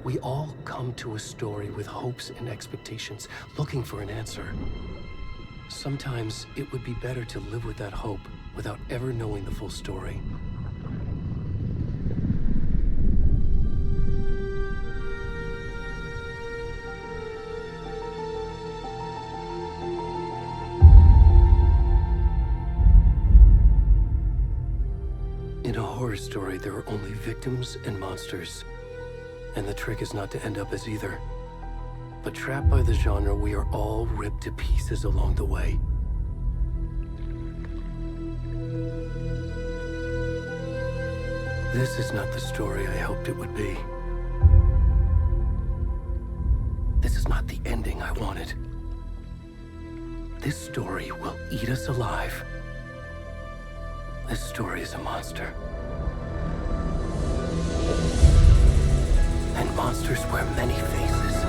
We all come to a story with hopes and expectations, looking for an answer. Sometimes it would be better to live with that hope without ever knowing the full story. In a horror story, there are only victims and monsters. And the trick is not to end up as either. But trapped by the genre, we are all ripped to pieces along the way. This is not the story I hoped it would be. This is not the ending I wanted. This story will eat us alive. This story is a monster. And monsters wear many faces.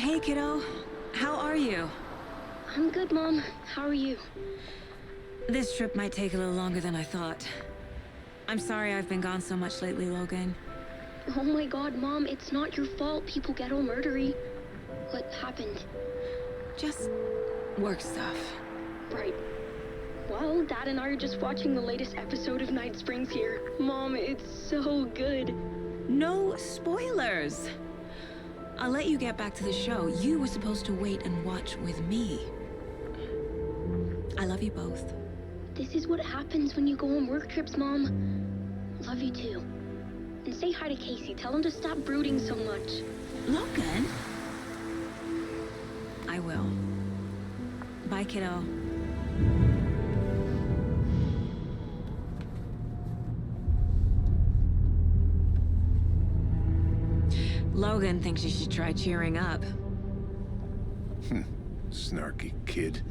Hey, kiddo. How are you? I'm good, Mom. How are you? This trip might take a little longer than I thought. I'm sorry I've been gone so much lately, Logan. Oh my god, Mom, it's not your fault people get all murdery. What happened? Just work stuff. Right. Well, Dad and I are just watching the latest episode of Night Springs here. Mom, it's so good. No spoilers! I'll let you get back to the show. You were supposed to wait and watch with me. I love you both. This is what happens when you go on work trips, Mom. Love you too. And say hi to Casey. Tell him to stop brooding so much. Logan? I will. Bye, kiddo. Logan thinks you should try cheering up. Snarky kid.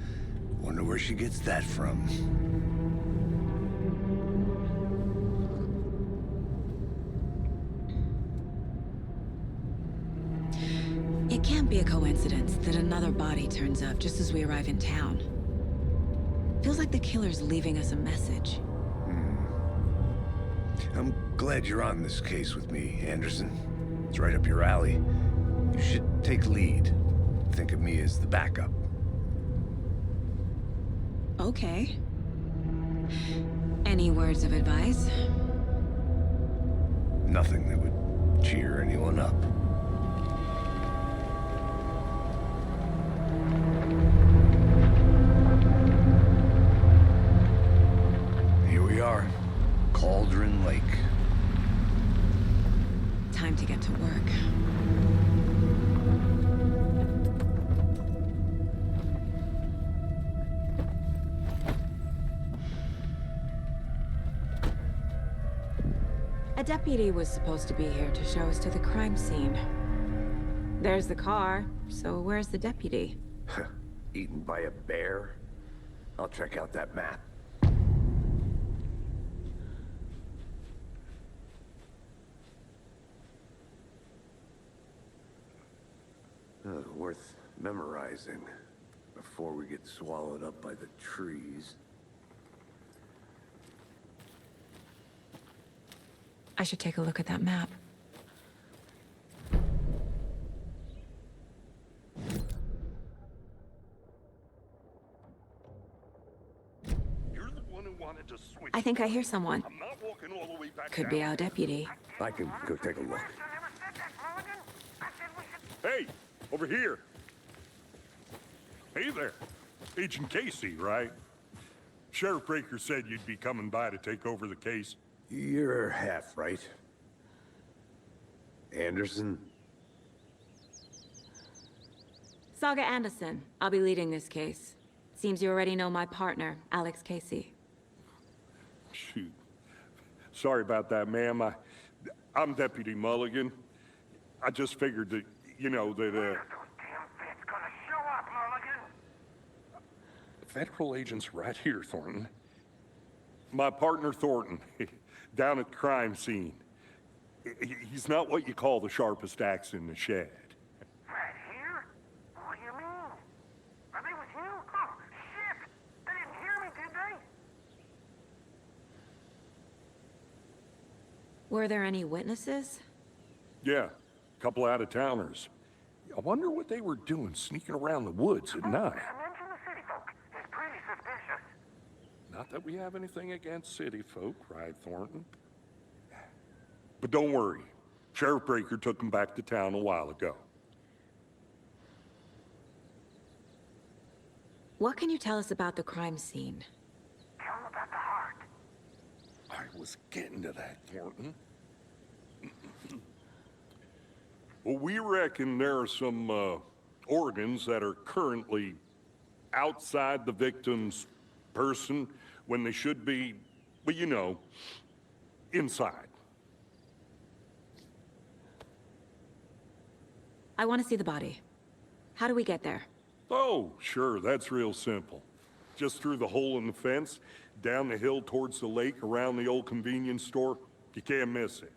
Wonder where she gets that from. It can't be a coincidence that another body turns up just as we arrive in town. Feels like the killer's leaving us a message. I'm glad you're on this case with me, Anderson. It's right up your alley. You should take lead. Think of me as the backup. Okay. Any words of advice? Nothing that would cheer anyone up. Here we are. Cauldron Lake. Time to get to work. A deputy was supposed to be here to show us to the crime scene. There's the car, so where's the deputy? Eaten by a bear? I'll check out that map. Worth memorizing before we get swallowed up by the trees. I should take a look at that map. You're the one who wanted to switch. I think I hear someone. I'm not walking all the way back Could down. be our deputy. I can go take a look. Hey, over here. Hey there. Agent Casey, right? Sheriff Breaker said you'd be coming by to take over the case. You're half right. Anderson? Saga Anderson. I'll be leading this case. Seems you already know my partner, Alex Casey. Shoot. Sorry about that, ma'am. I'm Deputy Mulligan. I just figured that, you know, that, Federal agent's right here, Thornton. My partner, Thornton, down at the crime scene. He's not what you call the sharpest axe in the shed. Right here? What do you mean? Are they with you? Oh, shit! They didn't hear me, did they? Were there any witnesses? Yeah, a couple out-of-towners. I wonder what they were doing sneaking around the woods at night. Mention the city folk. It's pretty suspicious. Not that we have anything against city folk, right, Thornton? But don't worry. Sheriff Breaker took them back to town a while ago. What can you tell us about the crime scene? Tell them about the heart. I was getting to that, Thornton. Well, we reckon there are some organs that are currently outside the victim's person when they should be, well, you know, inside. I want to see the body. How do we get there? Oh, sure, that's real simple. Just through the hole in the fence, down the hill towards the lake, around the old convenience store. You can't miss it.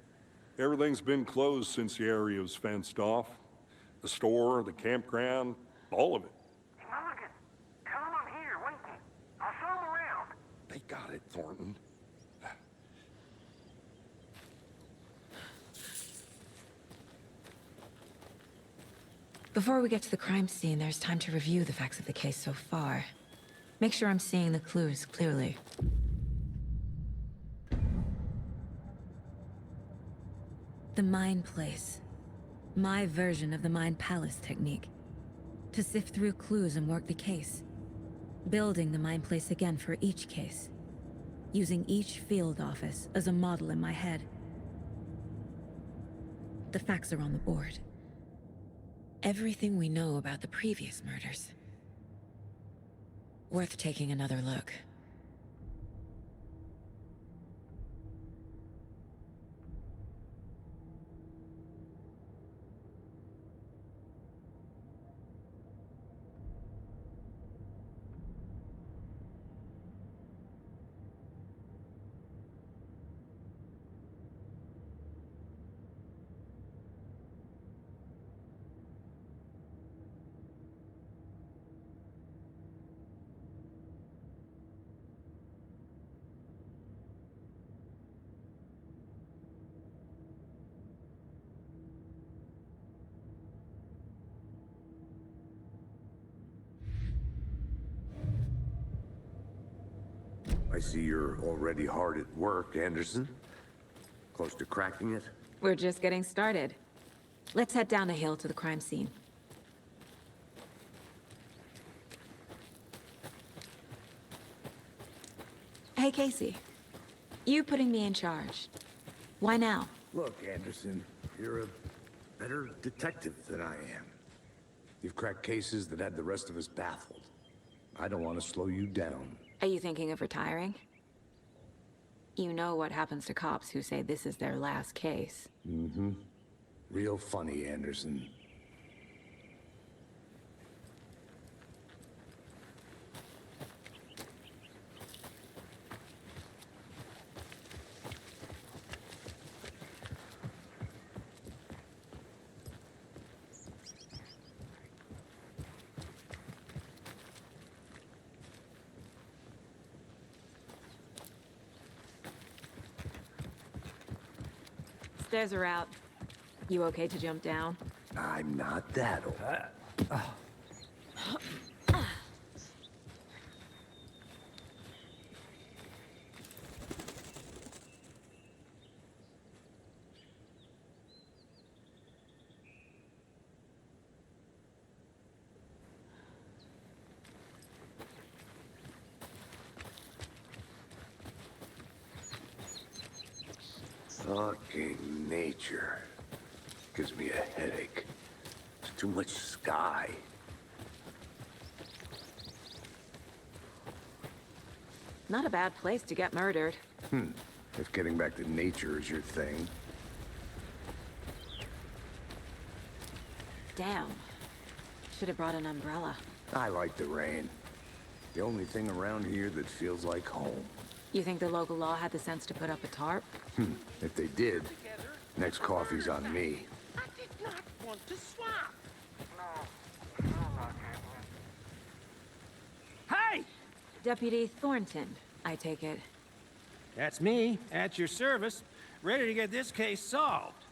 Everything's been closed since the area was fenced off. The store, the campground, all of it. Mulligan, tell him I'm here, waiting. I'll show him around. They got it, Thornton. Before we get to the crime scene, there's time to review the facts of the case so far. Make sure I'm seeing the clues clearly. The Mind Place. My version of the Mind Palace technique. To sift through clues and work the case. Building the Mind Place again for each case. Using each field office as a model in my head. The facts are on the board. Everything we know about the previous murders. Worth taking another look. I see you're already hard at work, Anderson. Close to cracking it? We're just getting started. Let's head down the hill to the crime scene. Hey, Casey. You putting me in charge. Why now? Look, Anderson, you're a better detective than I am. You've cracked cases that had the rest of us baffled. I don't want to slow you down. Are you thinking of retiring? You know what happens to cops who say this is their last case. Mm-hmm. Real funny, Anderson. Stairs are out. You okay to jump down? I'm not that old. Fucking nature. Gives me a headache. There's too much sky. Not a bad place to get murdered. If getting back to nature is your thing. Damn. Should have brought an umbrella. I like the rain. The only thing around here that feels like home. You think the local law had the sense to put up a tarp? If they did, next coffee's on me. I did not want to swap. No, not Hey! Deputy Thornton, I take it. That's me, at your service, ready to get this case solved.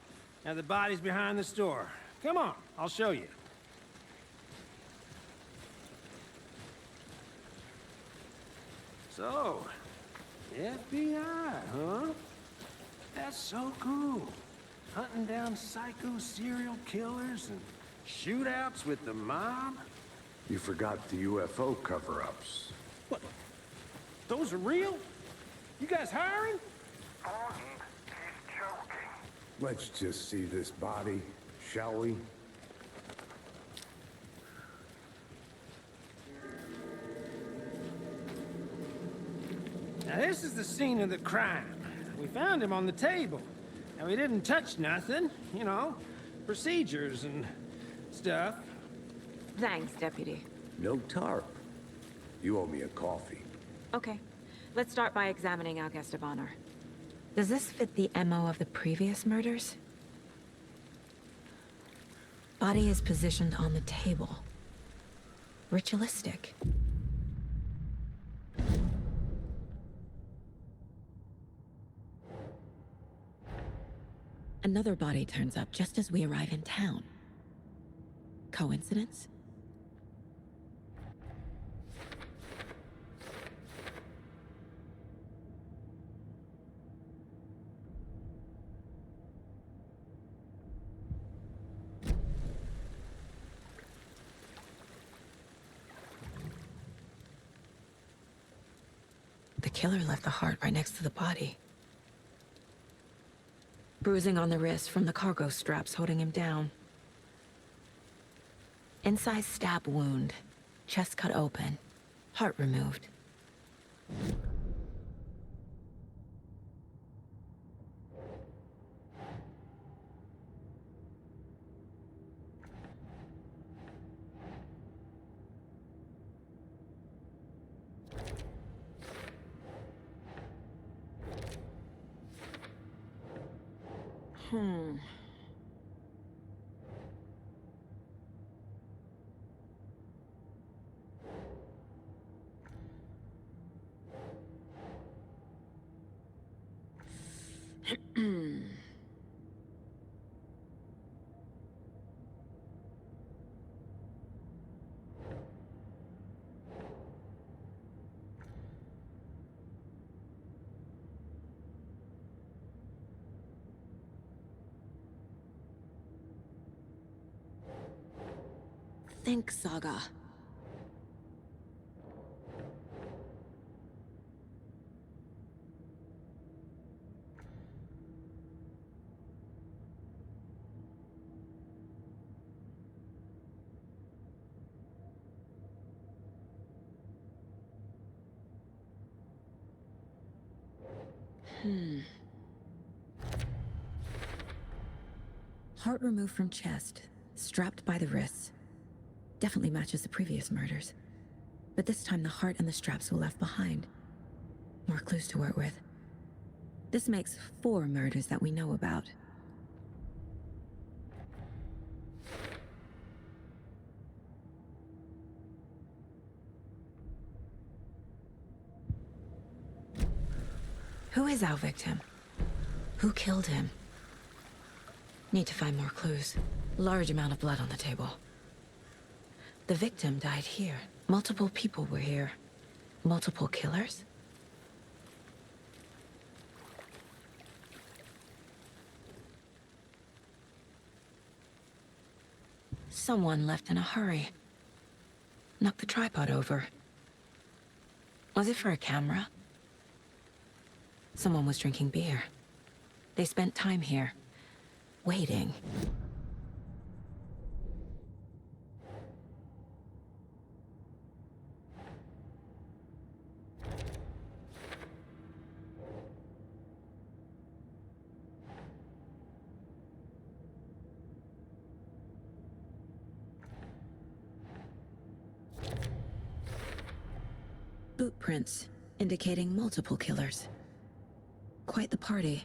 Now the body's behind the store. Come on, I'll show you. So, FBI, huh? That's so cool. Hunting down psycho serial killers and shootouts with the mob. You forgot the UFO cover-ups. What? Those are real? You guys hiring? Thornton, he's joking. Let's just see this body, shall we? Now this is the scene of the crime. We found him on the table. And we didn't touch nothing, you know, procedures and stuff. Thanks, Deputy. No tarp. You owe me a coffee. Okay. Let's start by examining our guest of honor. Does this fit the MO of the previous murders? body is positioned on the table. Ritualistic. Another body turns up just as we arrive in town. Coincidence? The killer left the heart right next to the body. Bruising on the wrist from the cargo straps holding him down. Inside stab wound, chest cut open, heart removed. Think, Saga. Heart removed from chest, strapped by the wrists. Definitely matches the previous murders. But this time the heart and the straps were left behind. More clues to work with. This makes 4 murders that we know about. Who is our victim? Who killed him? Need to find more clues. Large amount of blood on the table. The victim died here. Multiple people were here. Multiple killers? Someone left in a hurry. Knocked the tripod over. Was it for a camera? Someone was drinking beer. They spent time here, waiting. Boot prints, indicating multiple killers. Quite the party.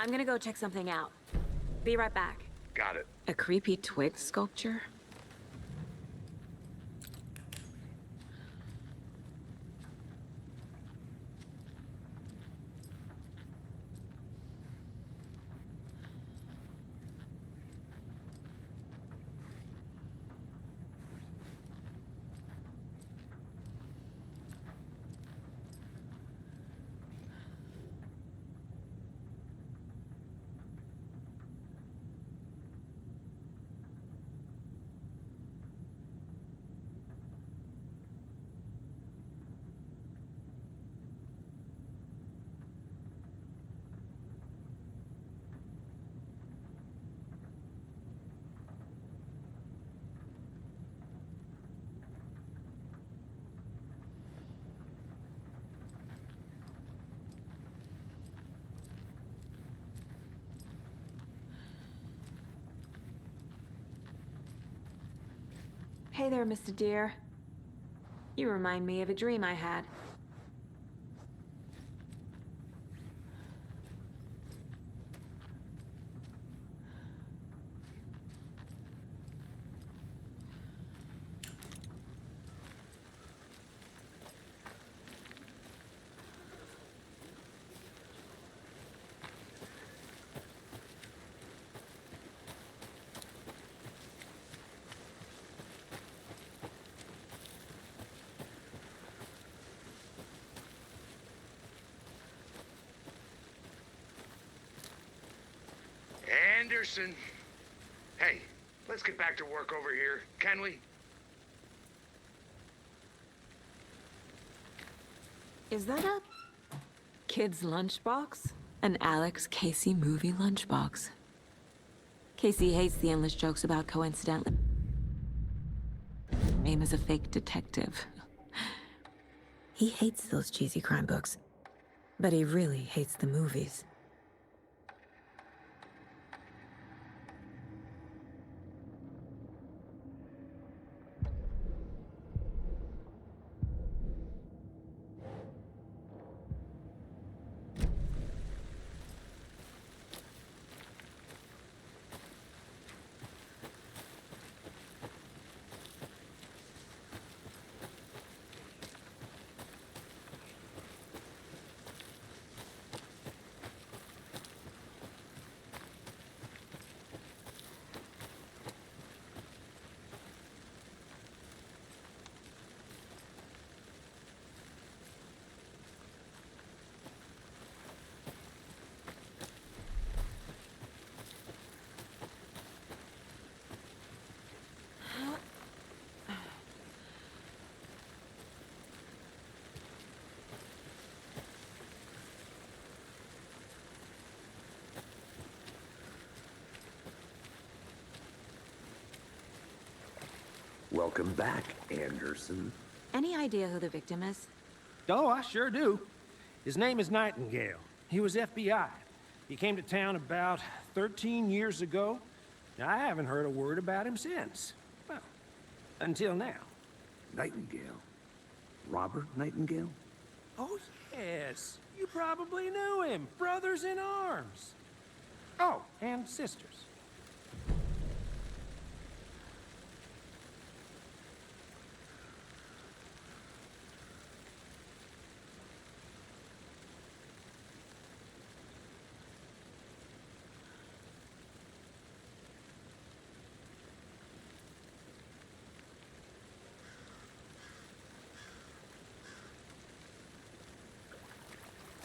I'm gonna go check something out. Be right back. Got it. A creepy twig sculpture? Hey there, Mr. Deer. You remind me of a dream I had. Anderson. Hey, let's get back to work over here, can we? Is that a kid's lunchbox? An Alex Casey movie lunchbox. Casey hates the endless jokes about coincidentally name as a fake detective. He hates those cheesy crime books, but he really hates the movies. Welcome back, Anderson. Any idea who the victim is? Oh, I sure do. His name is Nightingale. He was FBI. He came to town about 13 years ago. I haven't heard a word about him since. Well, until now. Nightingale? Robert Nightingale? Oh, yes. You probably knew him. Brothers in arms. Oh, and sisters.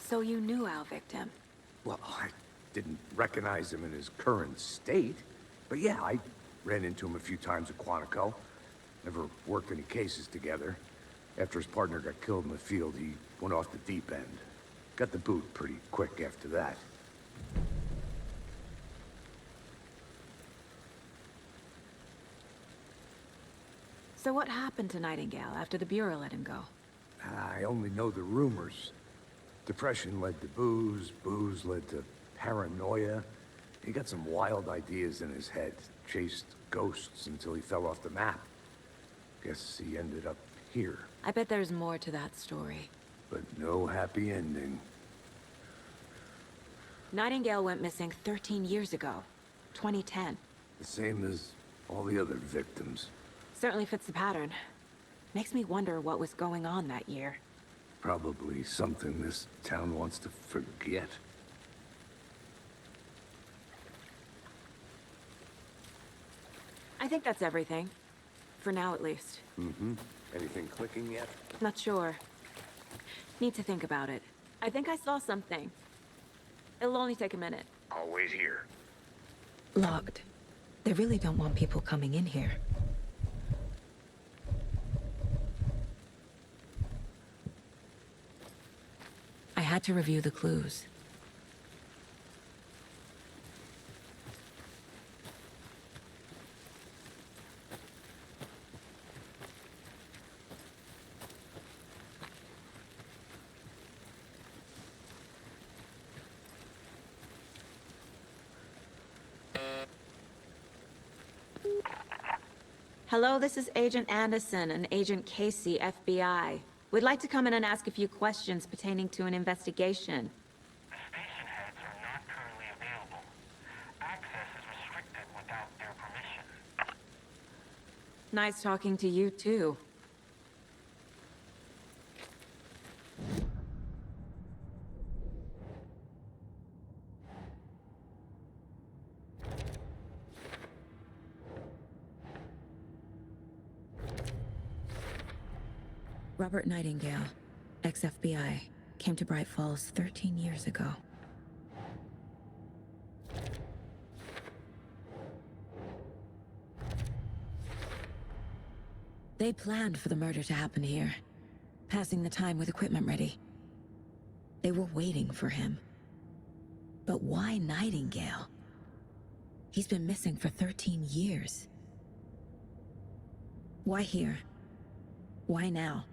So you knew our victim? Well, I didn't recognize him in his current state. But yeah, I ran into him a few times at Quantico. Never worked any cases together. After his partner got killed in the field, he went off the deep end. Got the boot pretty quick after that. So what happened to Nightingale after the Bureau let him go? I only know the rumors. Depression led to booze, booze led to paranoia. He got some wild ideas in his head, chased ghosts until he fell off the map. Guess he ended up here, I bet there's more to that story. but no happy ending. Nightingale went missing 13 years ago, 2010. The same as all the other victims. Certainly fits the pattern. Makes me wonder what was going on that year. Probably something this town wants to forget. I think that's everything. For now, at least. Mm-hmm. Anything clicking yet? Not sure. Need to think about it. I think I saw something. It'll only take a minute. I'll wait here. Locked. They really don't want people coming in here. I had to review the clues. Hello, this is Agent Anderson and Agent Casey, FBI. We'd like to come in and ask a few questions pertaining to an investigation. The station heads are not currently available. Access is restricted without their permission. Nice talking to you, too. Robert Nightingale, ex-FBI, came to Bright Falls 13 years ago. They planned for the murder to happen here, passing the time with equipment ready. They were waiting for him. But why Nightingale? He's been missing for 13 years. Why here? Why now?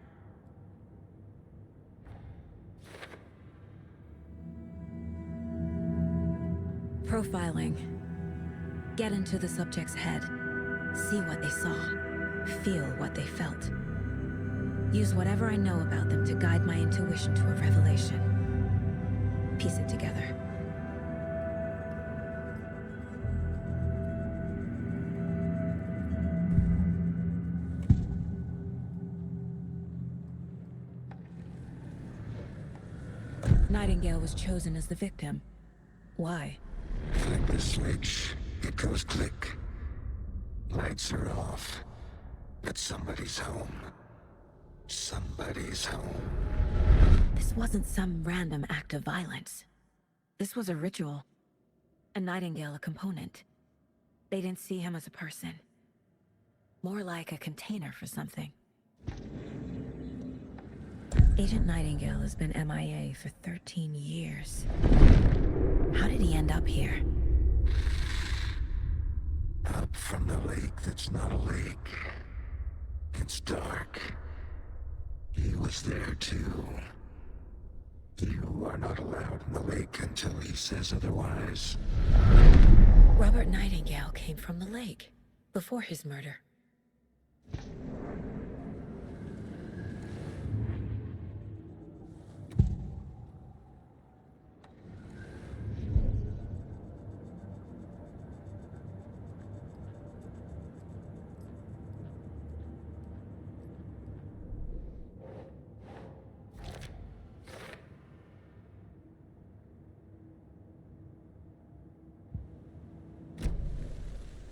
Profiling. Get into the subject's head. See what they saw. Feel what they felt. Use whatever I know about them to guide my intuition to a revelation. Piece it together. Nightingale was chosen as the victim. Why? Flip the switch, it goes click. Lights are off. But somebody's home. Somebody's home. This wasn't some random act of violence. This was a ritual. And Nightingale a component. They didn't see him as a person. More like a container for something. Agent Nightingale has been MIA for 13 years. How did he end up here? Up from the lake that's not a lake. It's dark. He was there too. You are not allowed in the lake until he says otherwise. Robert Nightingale came from the lake, before his murder.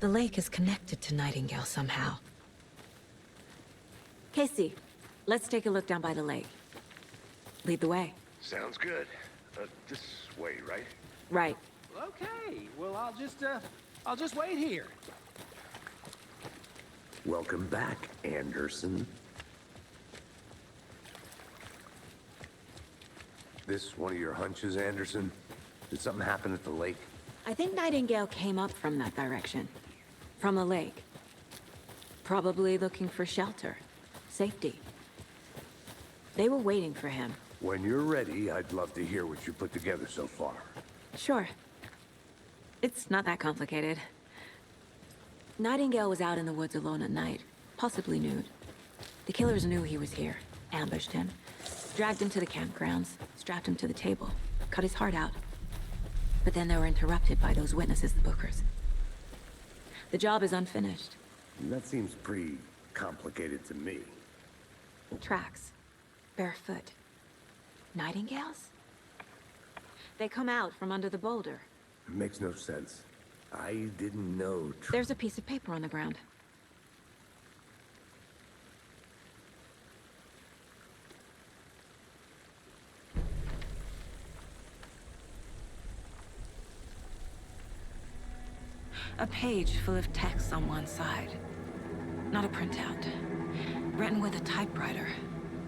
The lake is connected to Nightingale somehow. Casey, let's take a look down by the lake. Lead the way. Sounds good. This way, right? Right. Okay, well, I'll just wait here. Welcome back, Anderson. This one of your hunches, Anderson? Did something happen at the lake? I think Nightingale came up from that direction. From the lake. Probably looking for shelter. Safety. They were waiting for him. When you're ready, I'd love to hear what you put together so far. Sure. It's not that complicated. Nightingale was out in the woods alone at night, possibly nude. The killers knew he was here, ambushed him, dragged him to the campgrounds, strapped him to the table, cut his heart out. But then they were interrupted by those witnesses, the Bookers. The job is unfinished. That seems pretty complicated to me. Tracks. Barefoot. Nightingales? They come out from under the boulder. It makes no sense. I didn't know... There's a piece of paper on the ground. A page full of text on one side. Not a printout. Written with a typewriter.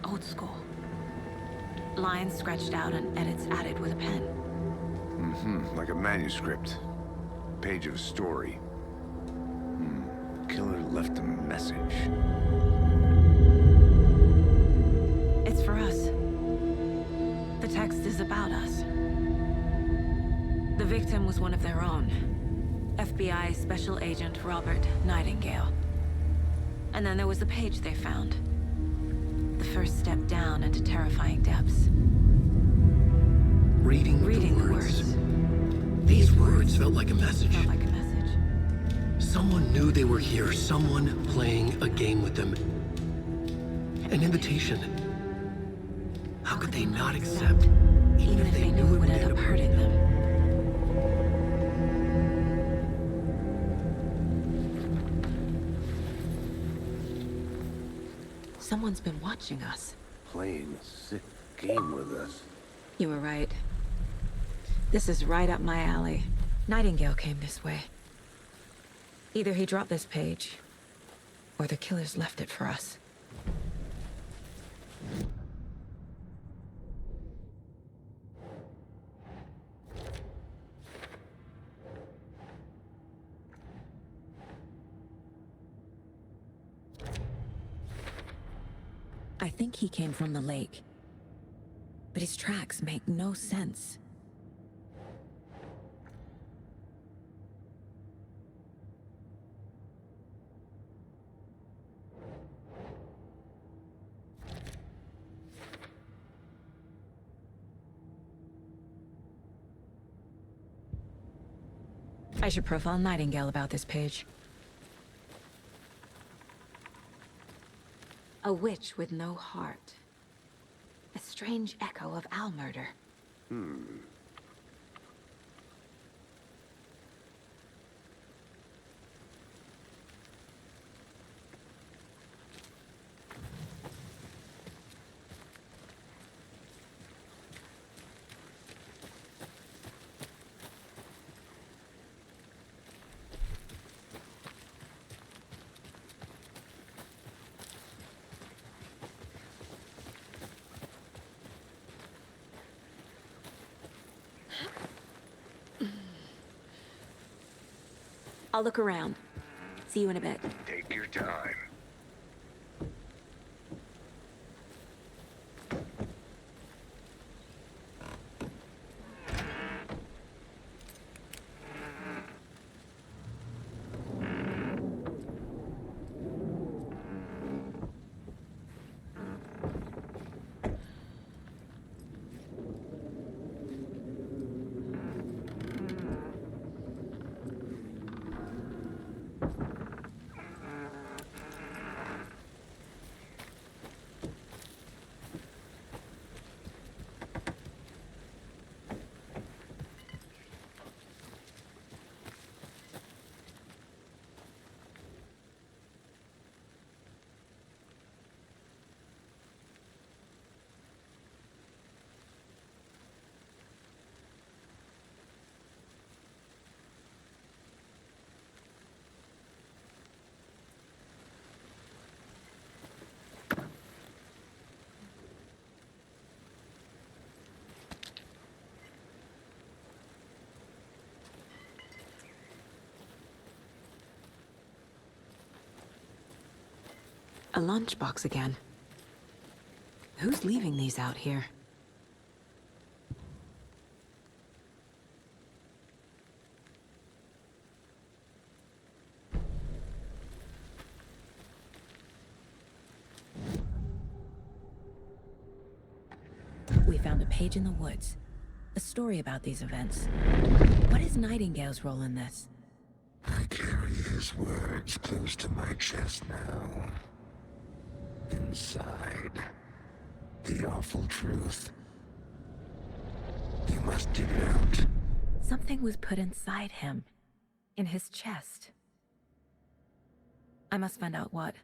Old school. Lines scratched out and edits added with a pen. Like a manuscript. Page of a story. Killer left a message. It's for us. The text is about us. The victim was one of their own. FBI Special Agent Robert Nightingale. And then there was the page they found. The first step down into terrifying depths. Reading the words. These words felt like a message. Felt like a message. Someone knew they were here, someone playing a game with them. An invitation. How could they not accept, even if they knew it would end up hurting them? Someone's been watching us. Playing a sick game with us. You were right. This is right up my alley. Nightingale came this way. Either he dropped this page, or the killers left it for us. I think he came from the lake. But his tracks make no sense. I should profile Nightingale about this page. A witch with no heart. A strange echo of owl murder. I'll look around. See you in a bit. Take your time. A lunchbox again. Who's leaving these out here? We found a page in the woods. A story about these events. What is Nightingale's role in this? I carry his words close to my chest now. Inside, the awful truth. You must dig it out. Something was put inside him. In his chest. I must find out what.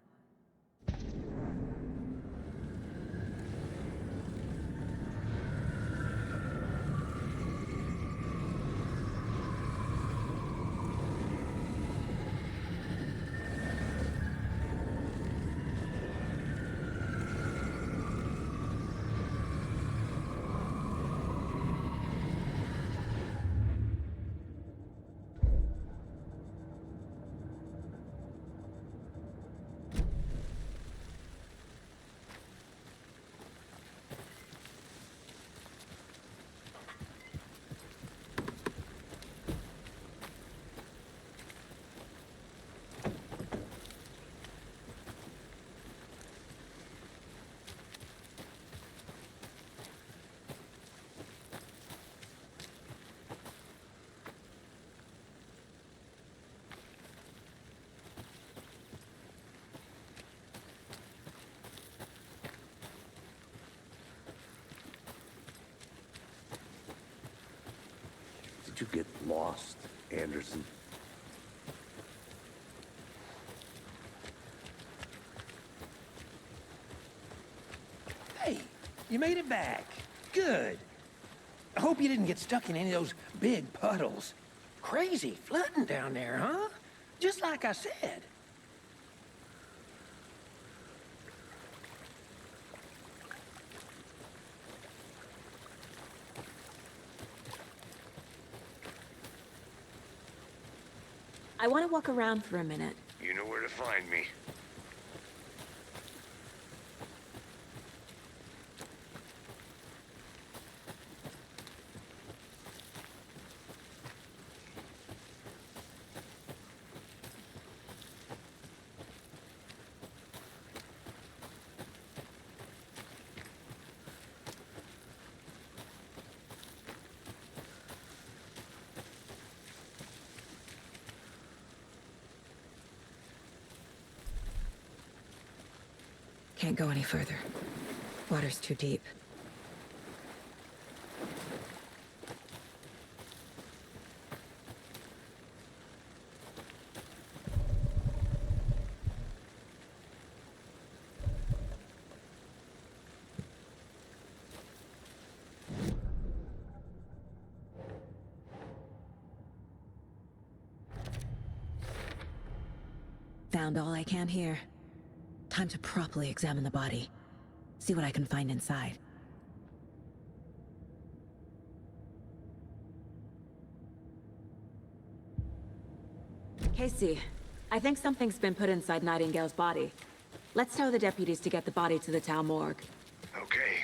Did you get lost, Anderson? Hey, you made it back. Good. I hope you didn't get stuck in any of those big puddles. Crazy flooding down there, huh? Just like I said. I want to walk around for a minute. You know where to find me. Can't go any further. Water's too deep. Found all I can here. Time to properly examine the body. See what I can find inside. Casey, I think something's been put inside Nightingale's body. Let's tell the deputies to get the body to the town morgue. Okay.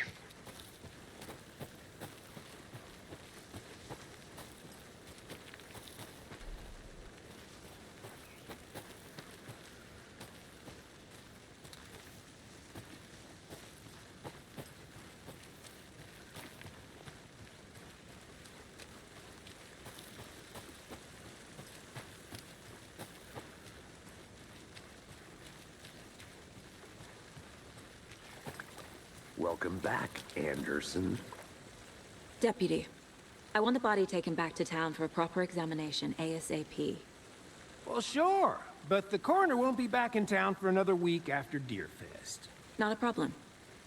Welcome back, Anderson. Deputy, I want the body taken back to town for a proper examination, ASAP. Well, sure. But the coroner won't be back in town for another week after Deerfest. Not a problem.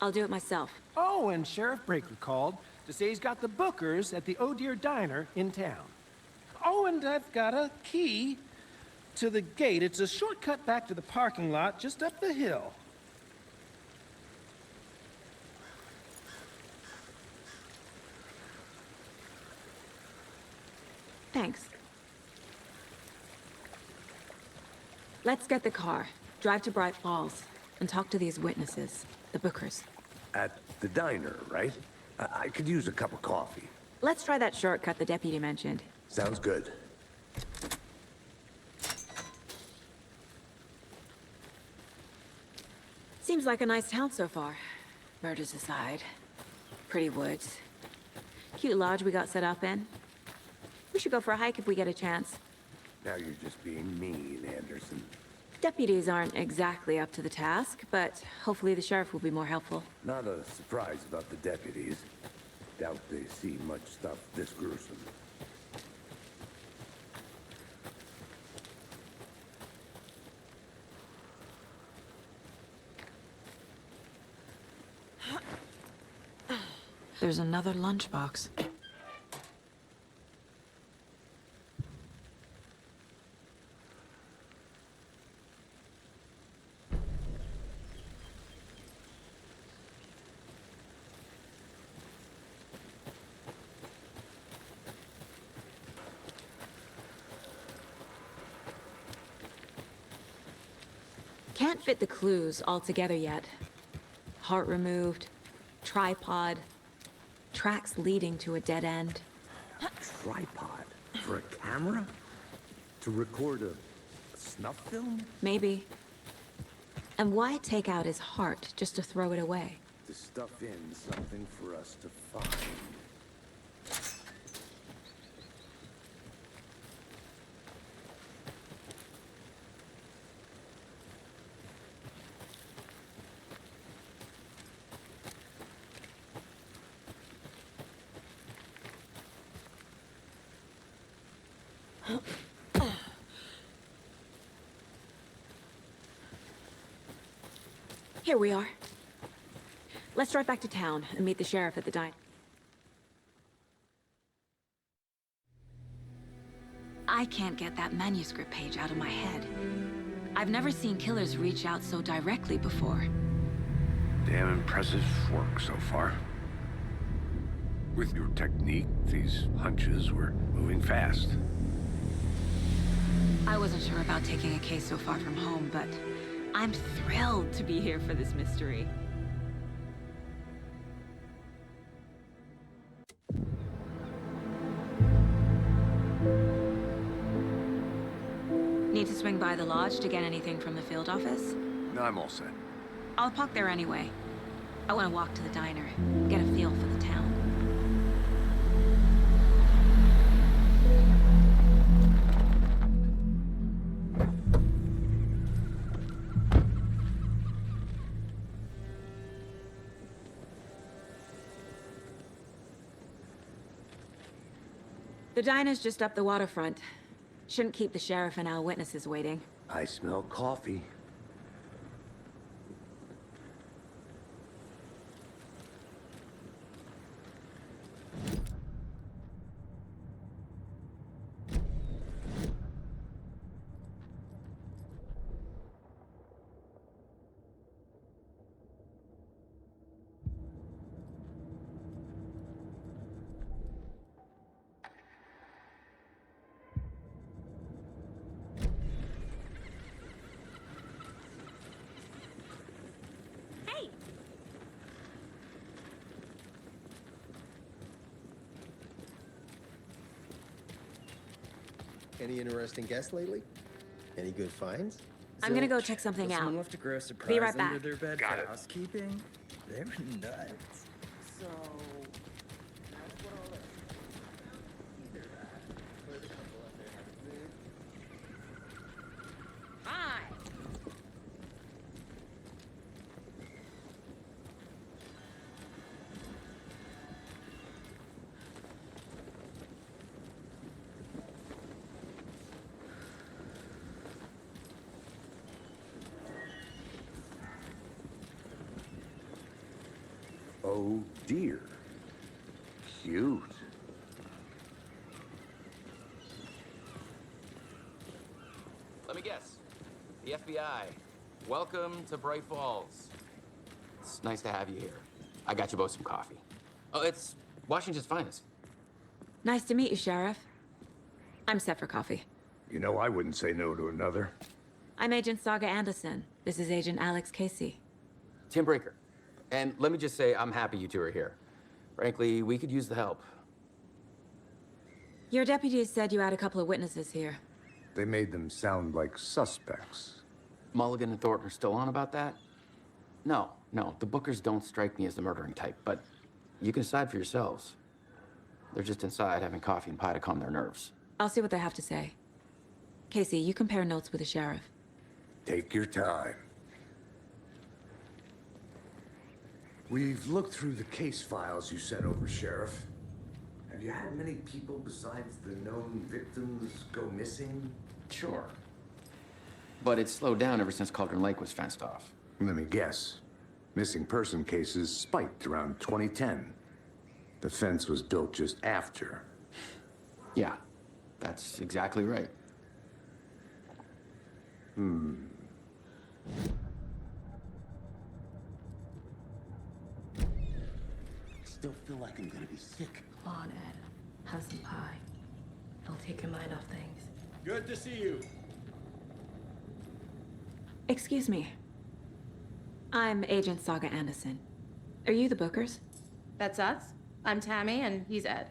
I'll do it myself. Oh, and Sheriff Breaker called to say he's got the bookers at the Oh Dear Diner in town. Oh, and I've got a key to the gate. It's a shortcut back to the parking lot just up the hill. Thanks. Let's get the car, drive to Bright Falls, and talk to these witnesses, the bookers. At the diner, right? I could use a cup of coffee. Let's try that shortcut the deputy mentioned. Sounds good. Seems like a nice town so far. Murders aside. Pretty woods. Cute lodge we got set up in. We should go for a hike if we get a chance. Now you're just being mean, Anderson. Deputies aren't exactly up to the task, but hopefully the sheriff will be more helpful. Not a surprise about the deputies. Doubt they see much stuff this gruesome. There's another lunchbox. Can't fit the clues all together yet. Heart removed, tripod, tracks leading to a dead end. Tripod? For a camera? To record a snuff film? Maybe. And why take out his heart just to throw it away? To stuff in something for us to find. Here we are. Let's drive back to town and meet the sheriff at the diner. I can't get that manuscript page out of my head. I've never seen killers reach out so directly before. Damn impressive work so far. With your technique, these hunches were moving fast. I wasn't sure about taking a case so far from home, but I'm thrilled to be here for this mystery. Need to swing by the lodge to get anything from the field office? No, I'm all set. I'll park there anyway. I want to walk to the diner, get a feel for the town. The diner's just up the waterfront. Shouldn't keep the sheriff and our witnesses waiting. I smell coffee. Any interesting guests lately? Any good finds? I'm gonna go check something out. Someone left a gross surprise Be right under back. their bed Got for it. housekeeping. They were nuts. So that's what all this. Either that, or the couple up there had food. Hi! Oh dear. Cute. Let me guess. The FBI. Welcome to Bright Falls. It's nice to have you here. I got you both some coffee. Oh, it's Washington's finest. Nice to meet you, Sheriff. I'm set for coffee. You know, I wouldn't say no to another. I'm Agent Saga Anderson. This is Agent Alex Casey. Tim Breaker. And let me just say, I'm happy you two are here. Frankly, we could use the help. Your deputies said you had a couple of witnesses here. They made them sound like suspects. Mulligan and Thornton are still on about that? No, the Bookers don't strike me as the murdering type, but you can decide for yourselves. They're just inside having coffee and pie to calm their nerves. I'll see what they have to say. Casey, you compare notes with the sheriff. Take your time. We've looked through the case files you sent over, Sheriff. Have you had many people besides the known victims go missing? Sure. But it's slowed down ever since Cauldron Lake was fenced off. Let me guess. Missing person cases spiked around 2010. The fence was built just after. Yeah, that's exactly right. Still feel like I'm gonna be sick. Come on, Ed. Have some pie. It'll take your mind off things. Good to see you. Excuse me. I'm Agent Saga Anderson. Are you the Bookers? That's us. I'm Tammy, and he's Ed.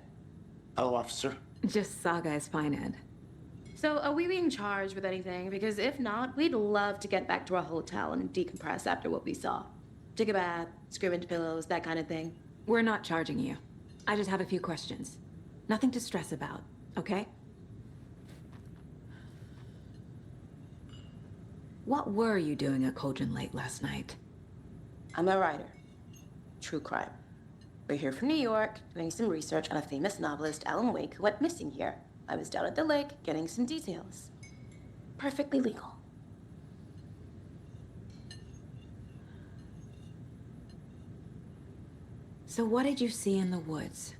Hello, officer. Just Saga is fine, Ed. So, are we being charged with anything? Because if not, we'd love to get back to our hotel and decompress after what we saw. Take a bath, scream into pillows, that kind of thing. We're not charging you. I just have a few questions. Nothing to stress about, okay? What were you doing at Cauldron Lake last night? I'm a writer. True crime. We're here from New York, doing some research on a famous novelist, Alan Wake, who went missing here. I was down at the lake getting some details. Perfectly legal. So what did you see in the woods?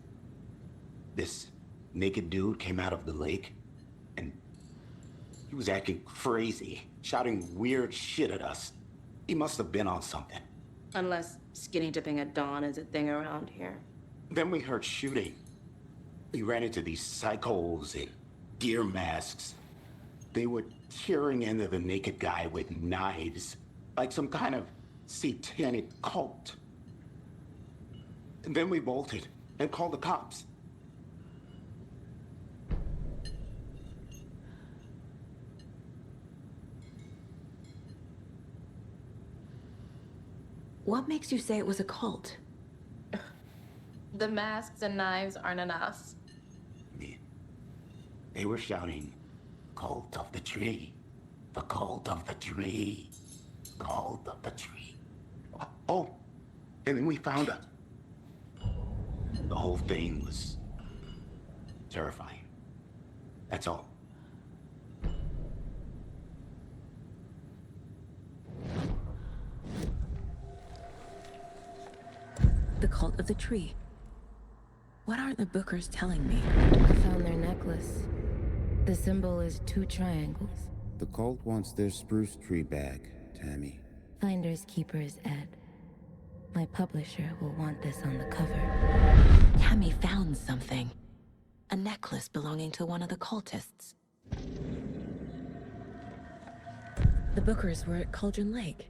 This naked dude came out of the lake, and he was acting crazy, shouting weird shit at us. He must have been on something. Unless skinny dipping at dawn is a thing around here. Then we heard shooting. We ran into these psychos in deer masks. They were tearing into the naked guy with knives, like some kind of satanic cult. And then we bolted and called the cops. What makes you say it was a cult? The masks and knives aren't enough. They were shouting, "Cult of the tree, the cult of the tree, cult of the tree." Oh, and then we found her. The whole thing was terrifying. That's all. The cult of the tree. What aren't the Bookers telling me? I found their necklace. The symbol is 2 triangles. The cult wants their spruce tree back, Tammy. Finders keepers, Ed. My publisher will want this on the cover. Tammy found something. A necklace belonging to one of the cultists. The Bookers were at Cauldron Lake.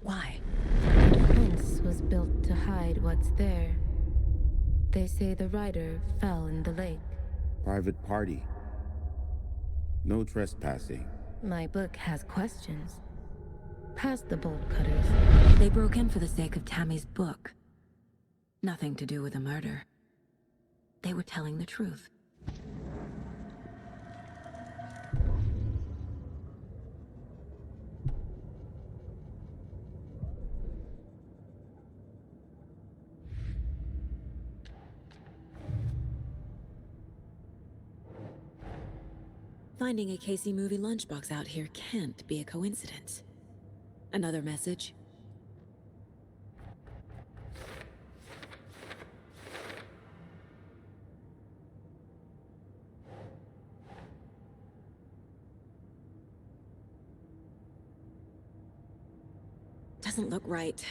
Why? The fence was built to hide what's there. They say the rider fell in the lake. Private party. No trespassing. My book has questions. Past the bolt cutters. They broke in for the sake of Tammy's book. Nothing to do with the murder. They were telling the truth. Finding a Casey movie lunchbox out here can't be a coincidence. Another message? Doesn't look right.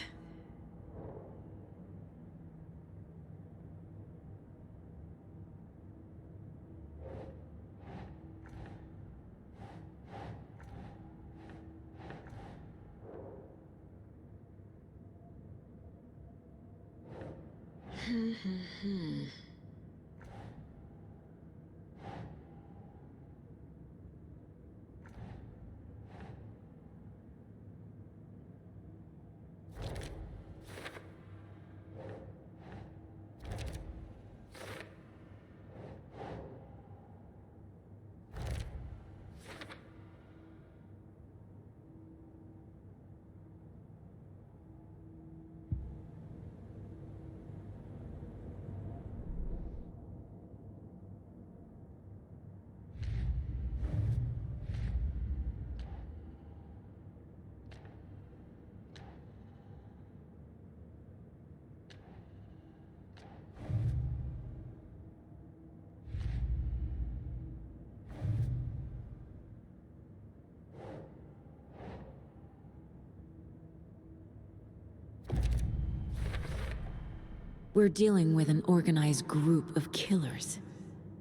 We're dealing with an organized group of killers,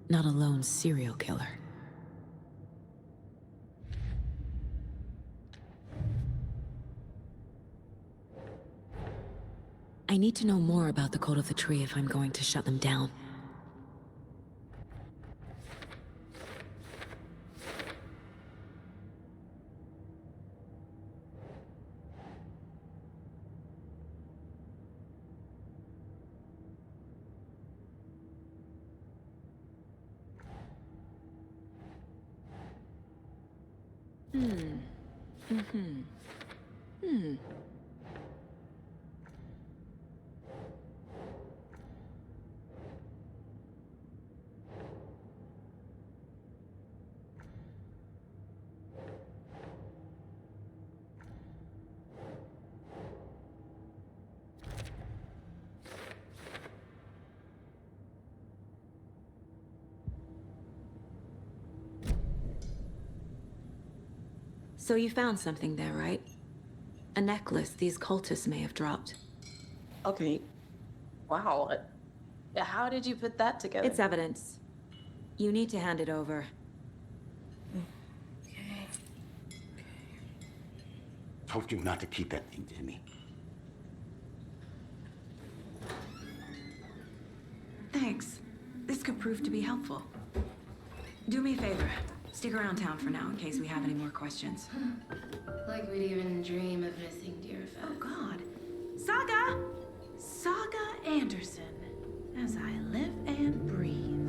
not a lone serial killer. I need to know more about the Cult of the Tree if I'm going to shut them down. So you found something there, right? A necklace these cultists may have dropped. Okay. Wow. How did you put that together? It's evidence. You need to hand it over. Okay. Told you not to keep that thing, Jimmy. Thanks. This could prove to be helpful. Do me a favor. Stick around town for now in case we have any more questions. Like we'd even dream of missing Deerfest. Oh, God. Saga! Saga Anderson. As I live and breathe.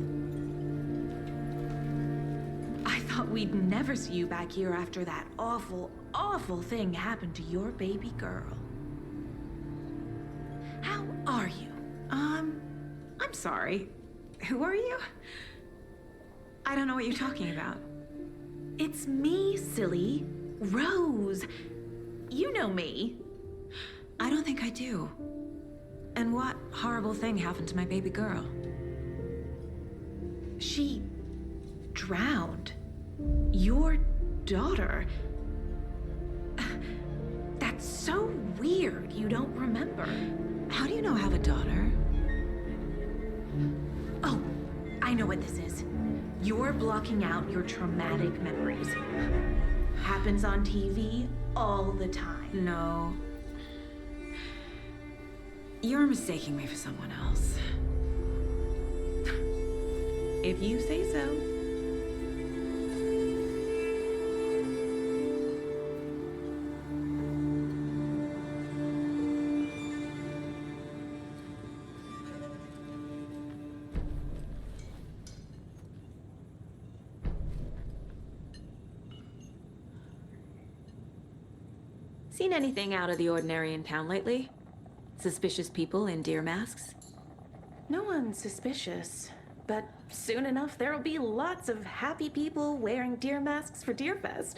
I thought we'd never see you back here after that awful, awful thing happened to your baby girl. How are you? I'm sorry. Who are you? I don't know what you're talking about. It's me, silly. Rose. You know me. I don't think I do. And what horrible thing happened to my baby girl? She drowned. Your daughter. That's so weird you don't remember. How do you know I have a daughter? Oh, I know what this is. You're blocking out your traumatic memories. Happens on TV all the time. No. You're mistaking me for someone else. If you say so. Seen anything out of the ordinary in town lately? Suspicious people in deer masks? No one's suspicious, but soon enough there'll be lots of happy people wearing deer masks for Deerfest.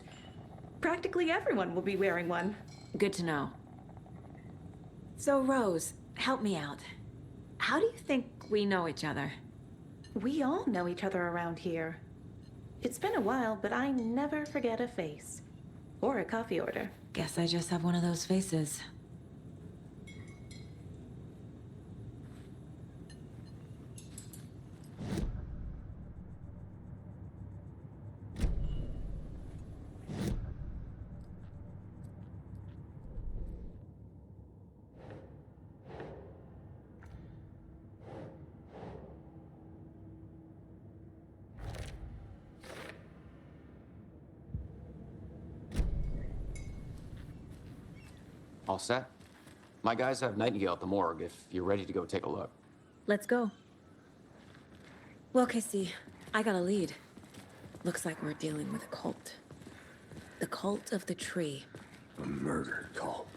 Practically everyone will be wearing one. Good to know. So, Rose, help me out. How do you think we know each other? We all know each other around here. It's been a while, but I never forget a face. Or a coffee order. Guess I just have one of those faces. All set? My guys have Nightingale at the morgue if you're ready to go take a look. Let's go. Well, Casey, I got a lead. Looks like we're dealing with a cult. The cult of the tree. A murder cult.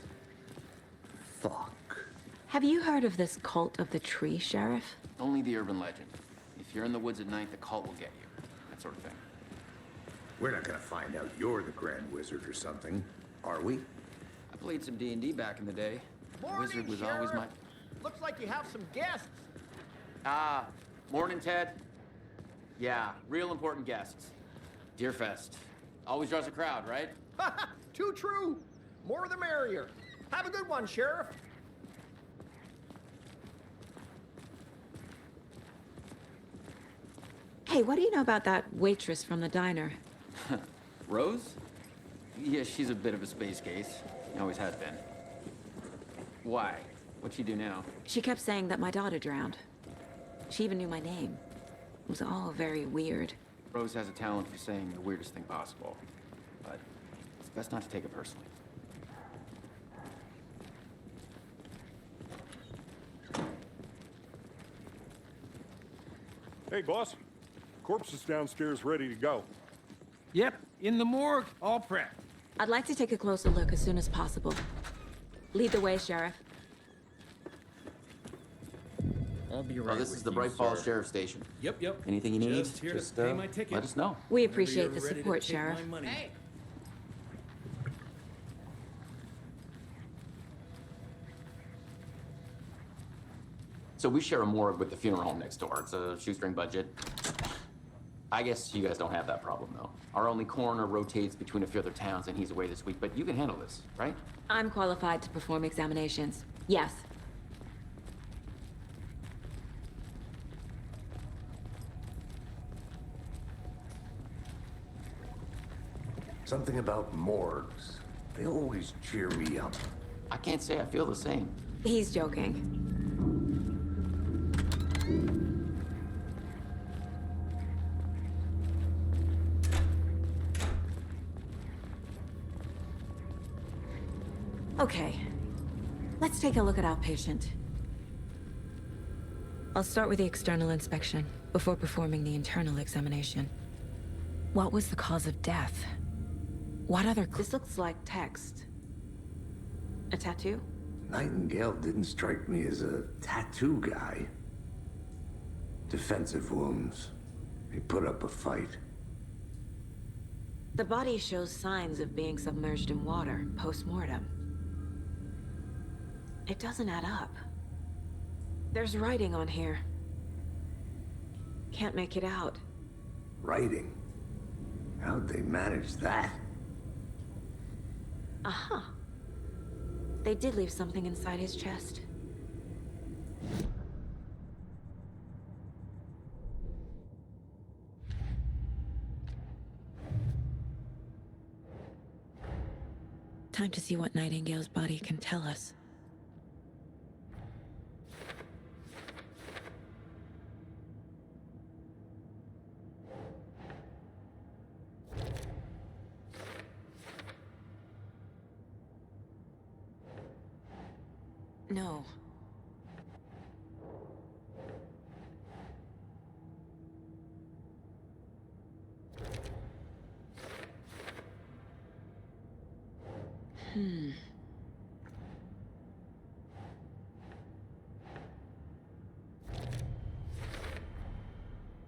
Fuck. Have you heard of this cult of the tree, Sheriff? Only the urban legend. If you're in the woods at night, the cult will get you. That sort of thing. We're not gonna find out you're the Grand Wizard or something, are we? I played some D&D back in the day. The wizard was always my... Looks like you have some guests. Ah, morning, Ted. Yeah, real important guests. Deerfest. Always draws a crowd, right? Too true. More the merrier. Have a good one, Sheriff. Hey, what do you know about that waitress from the diner? Rose? Yeah, she's a bit of a space case. Always has been. Why? What'd she do now? She kept saying that my daughter drowned. She even knew my name. It was all very weird. Rose has a talent for saying the weirdest thing possible. But it's best not to take it personally. Hey, boss. Corpse is downstairs ready to go. Yep, in the morgue, all prepped. I'd like to take a closer look as soon as possible. Lead the way, Sheriff. I'll be right. Oh, this is the Bright Falls Sheriff Station. Yep. Anything you need, Just here to pay my ticket. let us know. We Whenever appreciate you're the ready to support, take Sheriff. my money. Hey. So we share a morgue with the funeral home next door. It's a shoestring budget. I guess you guys don't have that problem, though. Our only coroner rotates between a few other towns, and he's away this week, but you can handle this, right? I'm qualified to perform examinations. Yes. Something about morgues. They always cheer me up. I can't say I feel the same. He's joking. Okay, let's take a look at our patient. I'll start with the external inspection before performing the internal examination. What was the cause of death? What other... This looks like text. A tattoo? Nightingale didn't strike me as a tattoo guy. Defensive wounds. He put up a fight. The body shows signs of being submerged in water post-mortem. It doesn't add up. There's writing on here. Can't make it out. Writing? How'd they manage that? Uh-huh. They did leave something inside his chest. Time to see what Nightingale's body can tell us. No.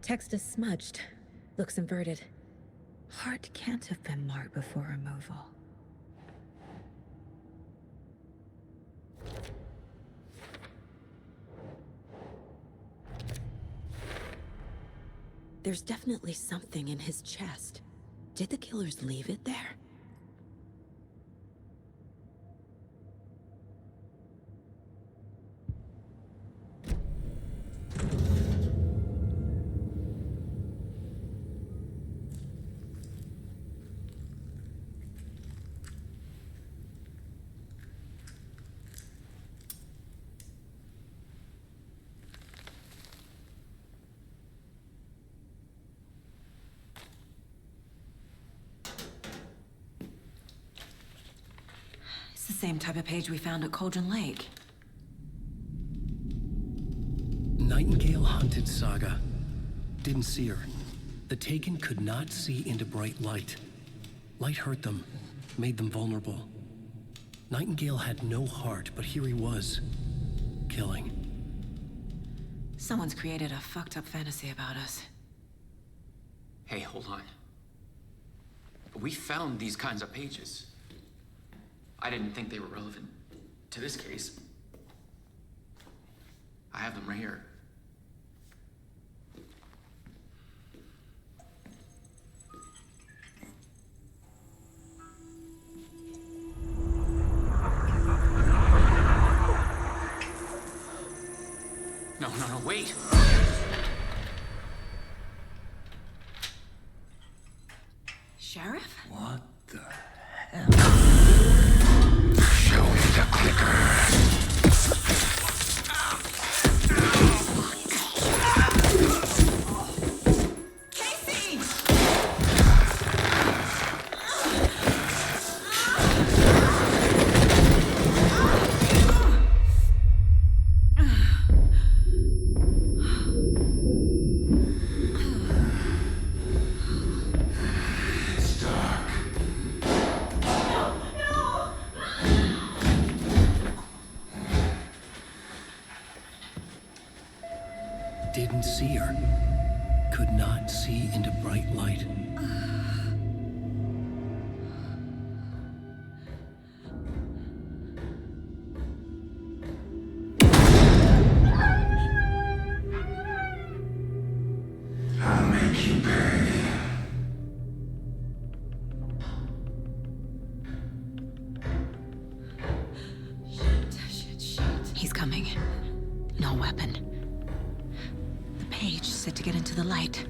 Text is smudged. Looks inverted. Heart can't have been marked before removal. There's definitely something in his chest. Did the killers leave it there? Same type of page we found at Cauldron Lake. Nightingale hunted Saga. Didn't see her. The Taken could not see into bright light. Light hurt them, made them vulnerable. Nightingale had no heart, but here he was, killing. Someone's created a fucked up fantasy about us. Hey, hold on. We found these kinds of pages. I didn't think they were relevant to this case. I have them right here. No, wait! Sheriff? What the hell? Show me the clicker. Didn't see her. Could not see into bright light. I'll make you pay. No weapon. The page set to get into the light.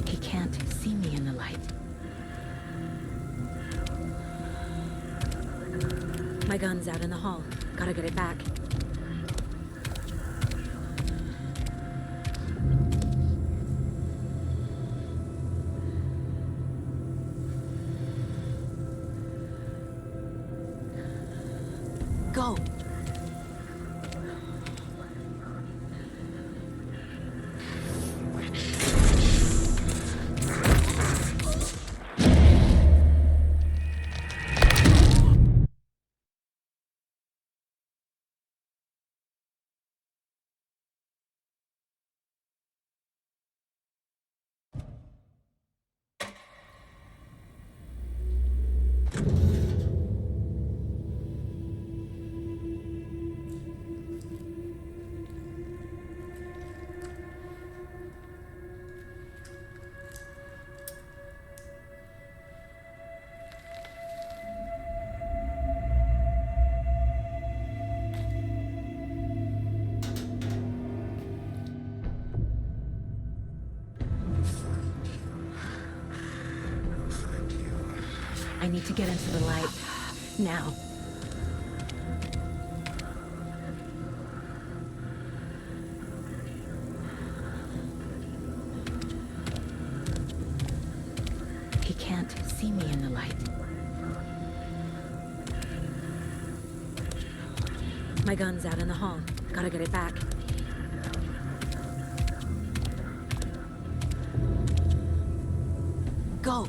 He can't see me in the light. My gun's out in the hall. Gotta get it back. Go! I need to get into the light. Now. He can't see me in the light. My gun's out in the hall. Gotta get it back. Go!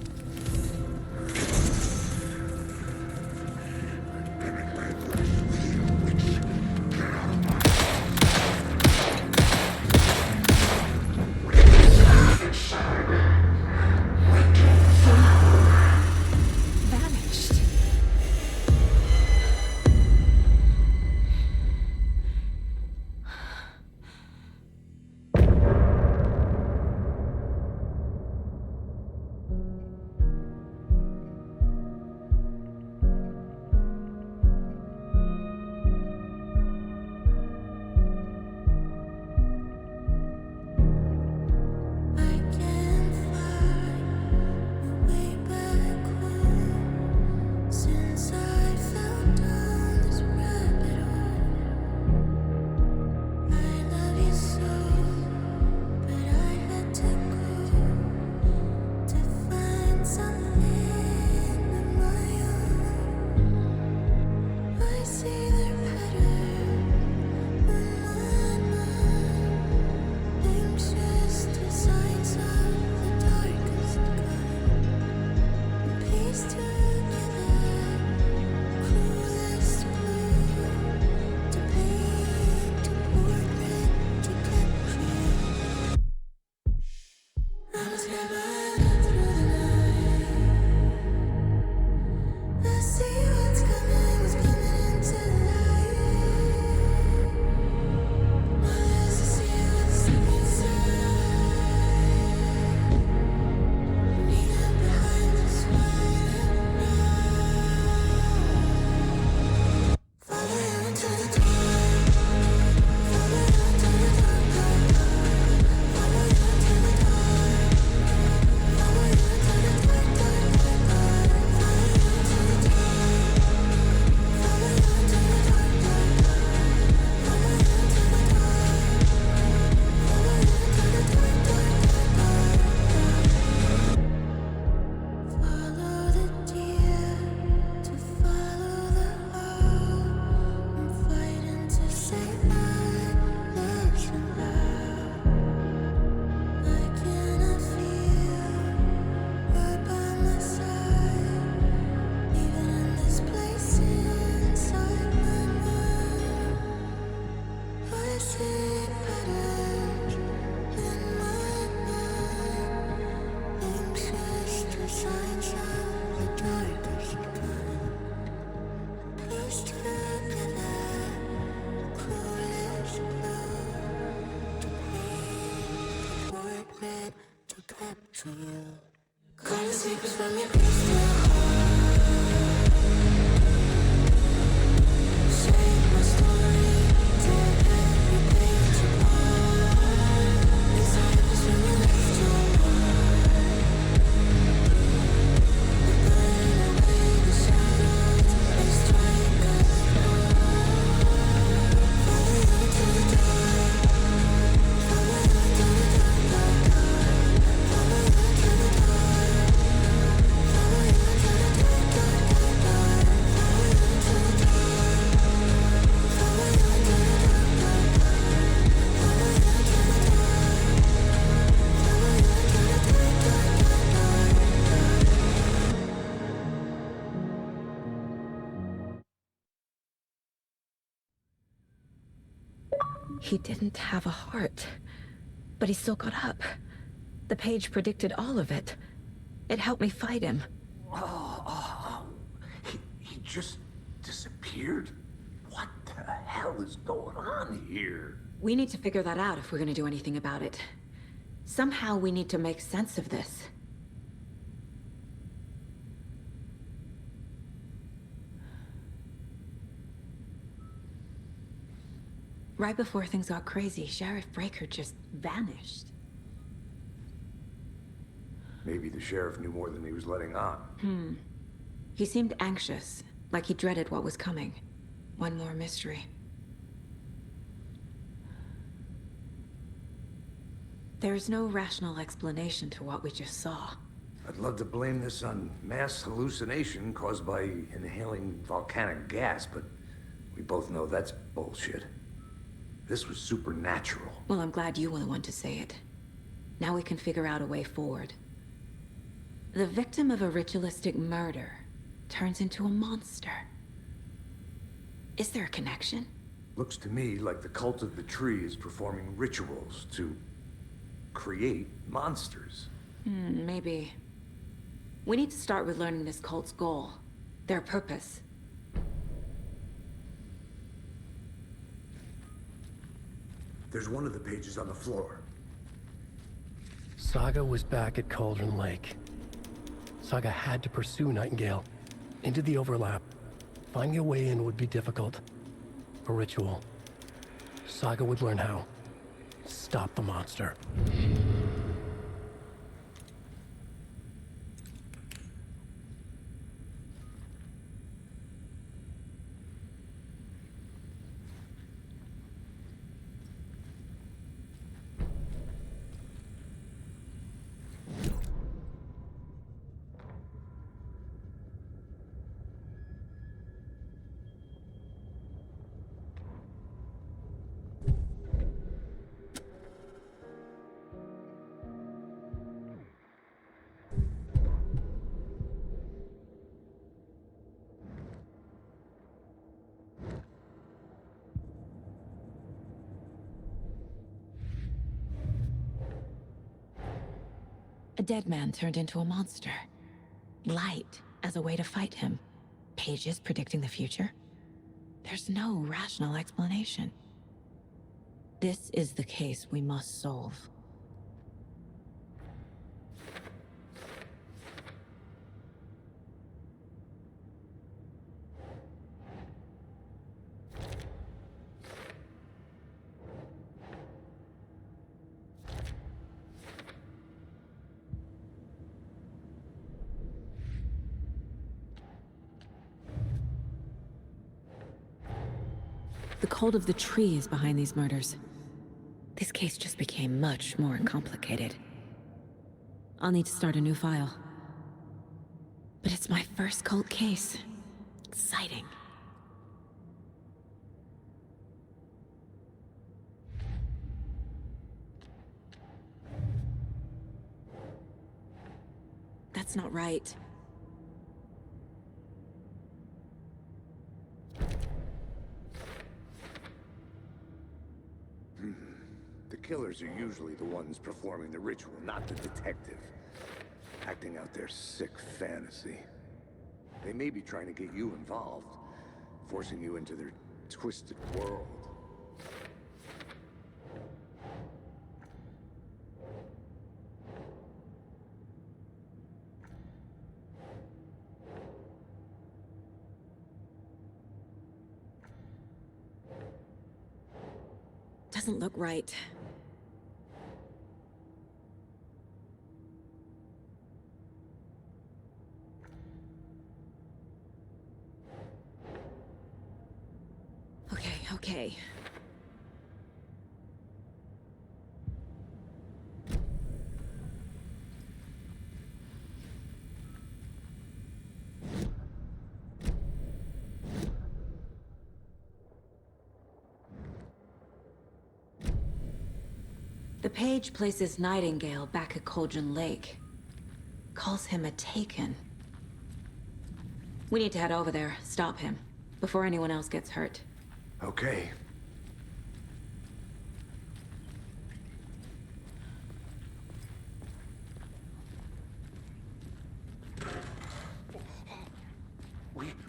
He didn't have a heart, but he still got up. The page predicted all of it. It helped me fight him. He just disappeared? What the hell is going on here? We need to figure that out if we're gonna do anything about it. Somehow we need to make sense of this. Right before things got crazy, Sheriff Breaker just vanished. Maybe the sheriff knew more than he was letting on. He seemed anxious, like he dreaded what was coming. One more mystery. There's no rational explanation to what we just saw. I'd love to blame this on mass hallucination caused by inhaling volcanic gas, but we both know that's bullshit. This was supernatural. Well, I'm glad you were the one to say it. Now we can figure out a way forward. The victim of a ritualistic murder turns into a monster. Is there a connection? Looks to me like the cult of the tree is performing rituals to create monsters. Maybe. We need to start with learning this cult's goal, their purpose. There's one of the pages on the floor. Saga was back at Cauldron Lake. Saga had to pursue Nightingale into the overlap. Finding a way in would be difficult. A ritual. Saga would learn how. Stop the monster. A dead man turned into a monster. Light as a way to fight him. Pages predicting the future. There's no rational explanation. This is the case we must solve. The cult of the tree is behind these murders. This case just became much more complicated. I'll need to start a new file. But it's my first cult case. Exciting. That's not right. The killers are usually the ones performing the ritual, not the detective. Acting out their sick fantasy. They may be trying to get you involved, forcing you into their twisted world. Doesn't look right. Okay. The page places Nightingale back at Cauldron Lake. Calls him a Taken. We need to head over there, stop him, before anyone else gets hurt. Okay.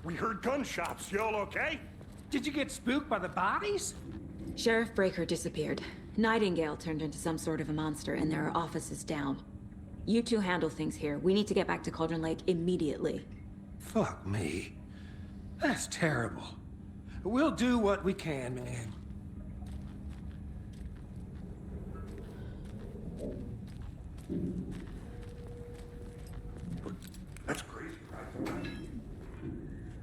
We heard gunshots. Y'all okay? Did you get spooked by the bodies? Sheriff Breaker disappeared. Nightingale turned into some sort of a monster, and there are offices down. You two handle things here. We need to get back to Cauldron Lake immediately. Fuck me. That's terrible. We'll do what we can, man. That's crazy, right?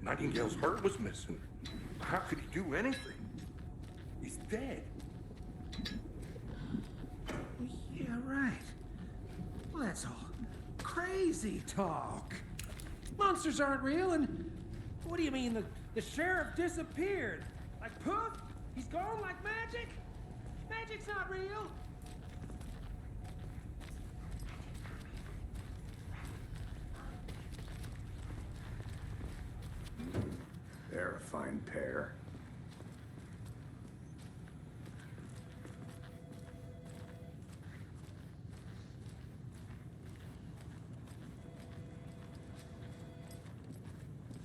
Nightingale's heart was missing. How could he do anything? He's dead. Yeah, right. Well, that's all crazy talk. Monsters aren't real, and what do you mean the sheriff disappeared? Like poof? He's gone like magic? Magic's not real. They're a fine pair.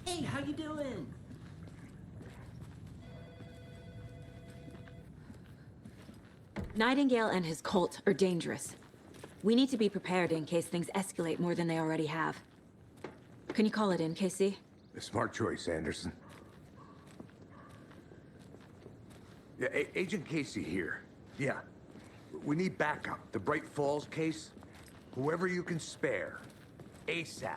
Hey, how you doing? Nightingale and his cult are dangerous. We need to be prepared in case things escalate more than they already have. Can you call it in, KC? A smart choice, Anderson. Yeah, Agent Casey here. Yeah. We need backup. The Bright Falls case. Whoever you can spare. ASAP.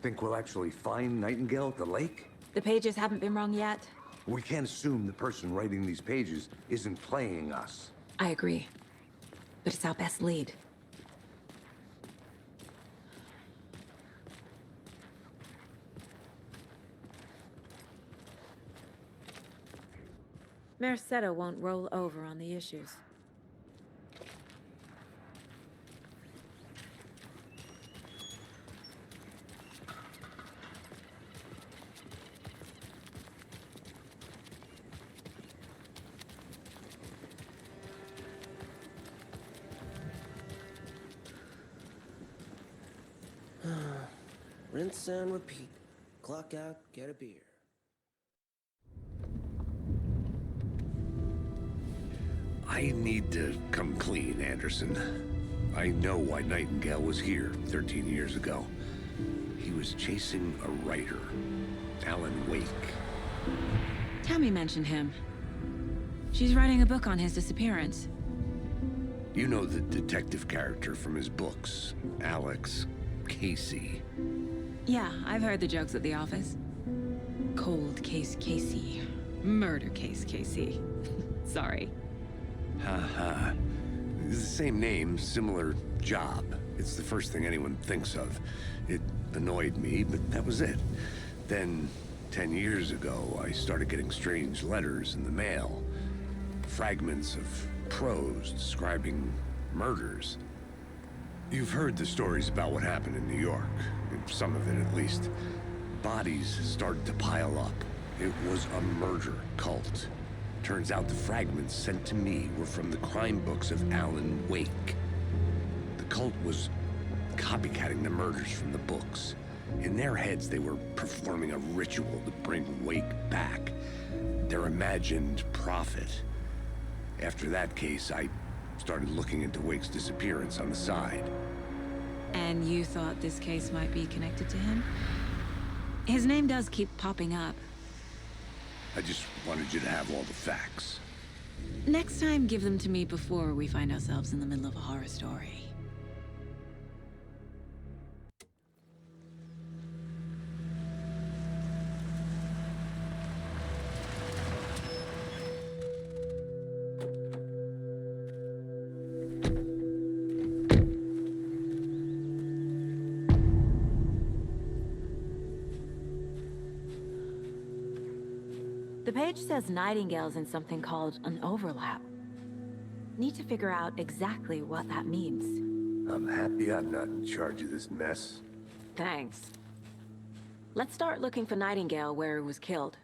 Think we'll actually find Nightingale at the lake? The pages haven't been wrong yet. We can't assume the person writing these pages isn't playing us. I agree. But it's our best lead. Mercado won't roll over on the issues. Rinse and repeat. Clock out, get a beer. I need to come clean, Anderson. I know why Nightingale was here 13 years ago. He was chasing a writer, Alan Wake. Tammy mentioned him. She's writing a book on his disappearance. You know the detective character from his books, Alex Casey. Yeah, I've heard the jokes at the office. Cold case Casey. Murder case Casey. Sorry. Haha. It's the same name, similar job. It's the first thing anyone thinks of. It annoyed me, but that was it. Then, 10 years ago, I started getting strange letters in the mail. Fragments of prose describing murders. You've heard the stories about what happened in New York. Some of it, at least. Bodies started to pile up. It was a murder cult. Turns out the fragments sent to me were from the crime books of Alan Wake. The cult was copycatting the murders from the books. In their heads, they were performing a ritual to bring Wake back. Their imagined prophet. After that case, I started looking into Wake's disappearance on the side. And you thought this case might be connected to him? His name does keep popping up. I just wanted you to have all the facts. Next time, give them to me before we find ourselves in the middle of a horror story. The page says Nightingale's in something called an overlap. Need to figure out exactly what that means. I'm happy I'm not in charge of this mess. Thanks. Let's start looking for Nightingale where he was killed.